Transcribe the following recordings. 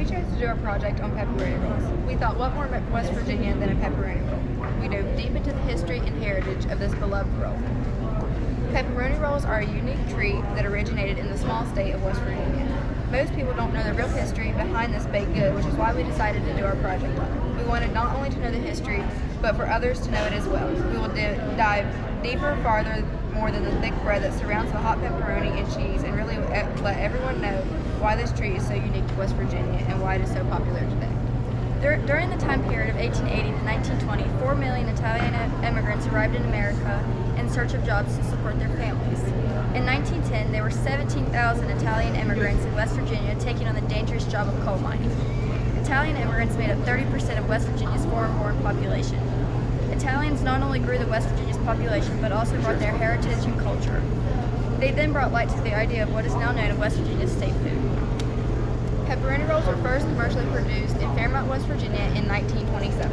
chose to do our project on pepperoni rolls. We thought, what more West Virginian than a pepperoni roll? We dove deep into the history and heritage of this beloved roll. Pepperoni rolls are a unique treat that originated in the small state of West Virginia. Most people don't know the real history behind this baked good, which is why we decided to do our project on it. We wanted not only to know the history, but for others to know it as well. We will dive deeper, farther, more than the thick bread that surrounds the hot pepperoni and cheese, and really let everyone know why this treat is so unique to West Virginia and why it is so popular today. During the time period of 1880 to 1920, 4 million Italian immigrants arrived in America in search of jobs to support their families. In 1910, there were 17,000 Italian immigrants in West Virginia taking on the dangerous job of coal mining. Italian immigrants made up 30% of West Virginia's foreign-born population. Italians not only grew the West Virginia's population, but also brought their heritage and culture. They then brought light to the idea of what is now known as West Virginia's state food. Pepperoni rolls were first commercially produced in Fairmont, West Virginia in 1927.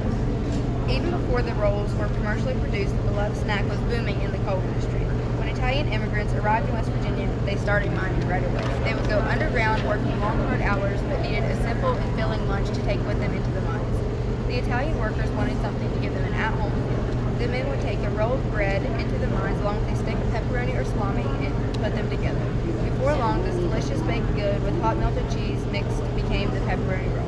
Even before the rolls were commercially produced, the beloved snack was booming in the coal industry. When Italian immigrants arrived in West Virginia, they started mining right away. They would go underground, working long, hard hours, but needed a simple and filling lunch to take with them into the mines. The Italian workers wanted something to give them an at-home feel. The men would take a roll of bread into the mines along with a stick of pepperoni or salami and put them together. Before long, this delicious baked good with hot melted cheese mixed became the pepperoni roll.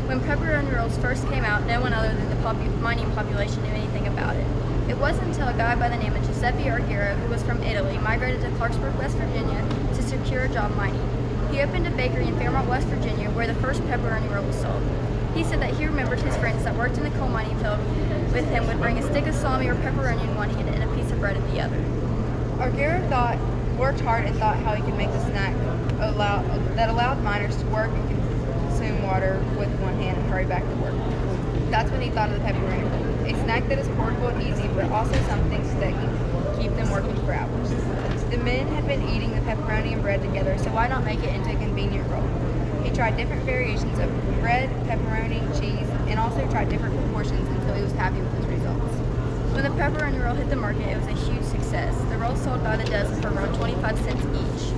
When pepperoni rolls first came out, no one other than the mining population knew anything about it. It wasn't until a guy by the name of Giuseppe Argiro, who was from Italy, migrated to Clarksburg, West Virginia to secure a job mining. He opened a bakery in Fairmont, West Virginia, where the first pepperoni roll was sold. He said that he remembered his friends that worked in the coal mining field with him would bring a stick of salami or pepperoni in one hand and a piece of bread in the other. Argiro worked hard and thought how he could make the snack that allowed miners to work and consume water with one hand and hurry back to work. That's when he thought of the pepperoni roll, a snack that is portable and easy, but also something that can keep them working for hours. The men had been eating the pepperoni and bread together, so why not make it into a convenient roll? He tried different variations of bread, pepperoni, cheese, and also tried different proportions until he was happy with his results. When the pepperoni roll hit the market, it was a huge success. The rolls sold by the dozen for around 25 cents each.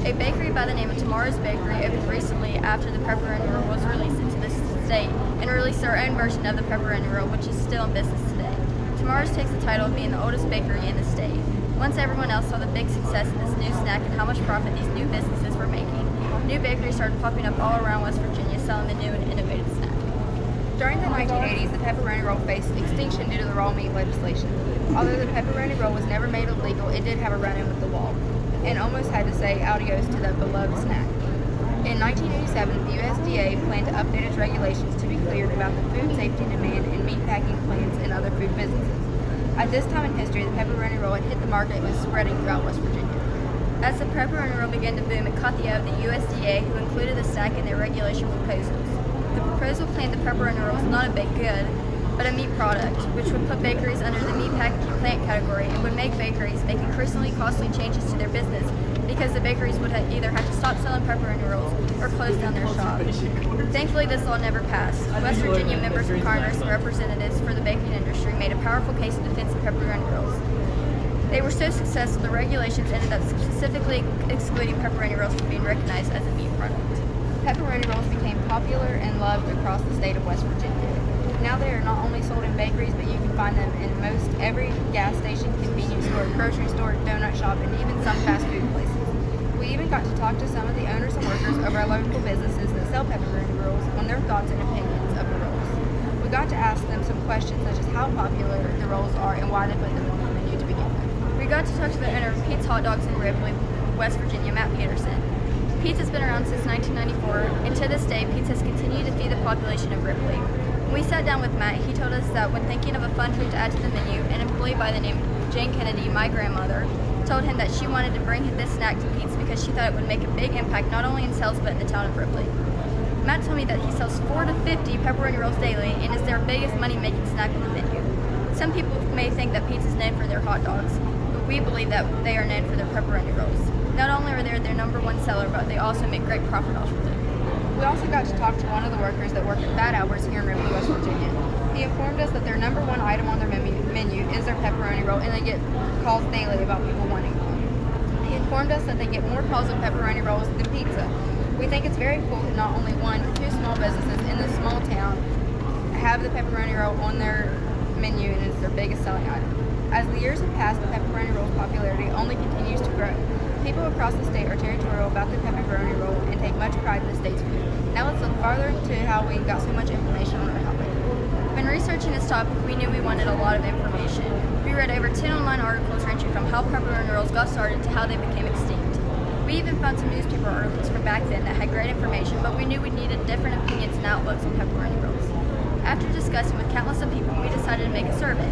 A bakery by the name of Tomorrow's Bakery opened recently after the pepperoni roll was released into the state and released their own version of the pepperoni roll, which is still in business today. Tomorrow's takes the title of being the oldest bakery in the state. Once everyone else saw the big success in this new snack and how much profit these new businesses were making, new bakeries started popping up all around West Virginia selling the new and innovative snack. During the 1980s, the pepperoni roll faced extinction due to the raw meat legislation. Although the pepperoni roll was never made illegal, it did have a run-in with the law, and almost had to say adios to that beloved snack. In 1987, the USDA planned to update its regulations to be cleared about the food safety demand in meatpacking plants and other food businesses. At this time in history, the pepperoni roll had hit the market and was spreading throughout West Virginia. As the pepperoni roll began to boom, it caught the eye of the USDA, who included the snack in their regulation proposals. The proposal claimed the pepperoni roll was not a baked good, but a meat product, which would put bakeries under the meat packaging plant category and would make bakeries make increasingly costly changes to their business because the bakeries would either have to stop selling pepperoni rolls or close down their shop. Thankfully, this law never passed. West Virginia members of Congress and representatives for the baking industry made a powerful case in defense of pepperoni rolls. They were so successful, the regulations ended up specifically excluding pepperoni rolls from being recognized as a meat product. Pepperoni rolls became popular and loved across the state of West Virginia. Now they are not only sold in bakeries, but you can find them in most every gas station, convenience store, grocery store, donut shop, and even some fast food places. We even got to talk to some of the owners and workers of our local businesses that sell pepperoni rolls on their thoughts and opinions of the rolls. We got to ask them some questions such as how popular the rolls are and why they put them on the menu to begin with. We got to talk to the owner of Pete's Hot Dogs in Ripley, West Virginia, Matt Peterson. Pete's has been around since 1994, and to this day, Pete's has continued to feed the population of Ripley. When we sat down with Matt, he told us that when thinking of a fun treat to add to the menu, an employee by the name of Jane Kennedy, my grandmother, told him that she wanted to bring this snack to Pete's because she thought it would make a big impact not only in sales but in the town of Ripley. Matt told me that he sells 4 to 50 pepperoni rolls daily and is their biggest money-making snack on the menu. Some people may think that Pete's is known for their hot dogs, but we believe that they are known for their pepperoni rolls. Not only are they their #1 seller, but they also make great profit off of them. We also got to talk to one of the workers that work at bad hours here in Ripley, West Virginia. He informed us that their #1 item on their menu is their pepperoni roll, and they get calls daily about people wanting one. He informed us that they get more calls of pepperoni rolls than pizza. We think it's very cool that not only one but two small businesses in this small town have the pepperoni roll on their menu and it's their biggest selling item. As the years have passed, the pepperoni roll's popularity only continues to grow. People across the state are territorial about the pepperoni roll and take much pride in the state's food. Now let's look farther into how we got so much information on our topic. When researching this topic, we knew we wanted a lot of information. We read over 10 online articles ranging from how pepperoni rolls got started to how they became extinct. We even found some newspaper articles from back then that had great information, but we knew we needed different opinions and outlooks on pepperoni rolls. After discussing with countless of people, we decided to make a survey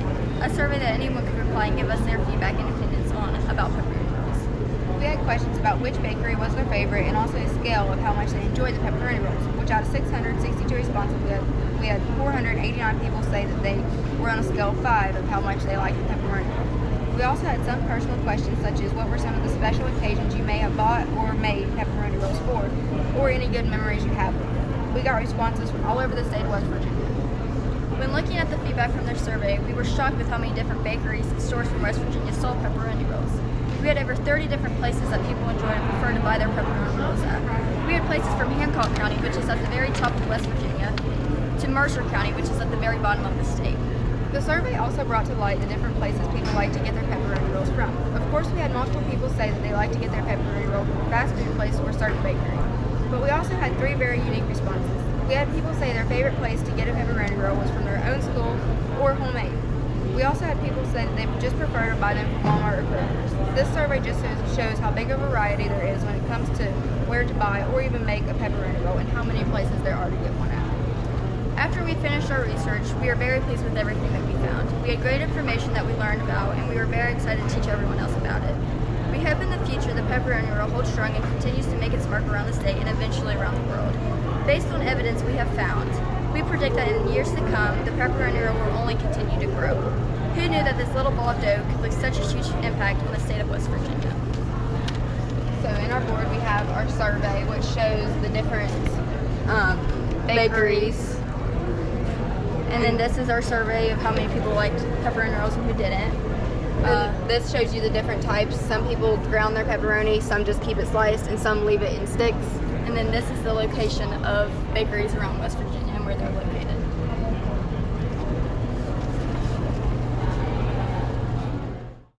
that anyone could reply and give us their feedback and opinions on about pepperoni rolls. We had questions about which bakery was their favorite and also a scale of how much they enjoyed the pepperoni rolls, which out of 662 responses, we had 489 people say that they were on a scale of 5 of how much they liked the pepperoni roll. We also had some personal questions such as what were some of the special occasions you may have bought or made pepperoni rolls for, or any good memories you have with them. We got responses from all over the state of West Virginia. When looking at the feedback from their survey, we were shocked with how many different bakeries and stores from West Virginia sold pepperoni rolls. We had over 30 different places that people enjoy and prefer to buy their pepperoni rolls at. We had places from Hancock County, which is at the very top of West Virginia, to Mercer County, which is at the very bottom of the state. The survey also brought to light the different places people like to get their pepperoni rolls from. Of course, we had multiple people say that they like to get their pepperoni roll from a fast food place or certain bakery. But we also had 3 very unique responses. We had people say their favorite place to get a pepperoni roll was from their own school or homemade. We also had people say that they would just prefer to buy them from Walmart or Kroger's. This survey just shows how big of a variety there is when it comes to where to buy or even make a pepperoni roll and how many places there are to get one at. After we finished our research, we were very pleased with everything that we found. We had great information that we learned about, and we were very excited to teach everyone else about it. We hope in the future the pepperoni roll holds strong and continues to make its mark around the state and eventually around the world. Based on evidence we have found, we predict that in years to come, the pepperoni roll will only continue to grow. Who knew that this little ball of dough could make such a huge impact on the state of West Virginia? So in our board we have our survey, which shows the different bakeries. And then this is our survey of how many people liked pepperoni rolls and who didn't. This shows you the different types. Some people ground their pepperoni, some just keep it sliced, and some leave it in sticks. And then this is the location of bakeries around West Virginia and where they're located.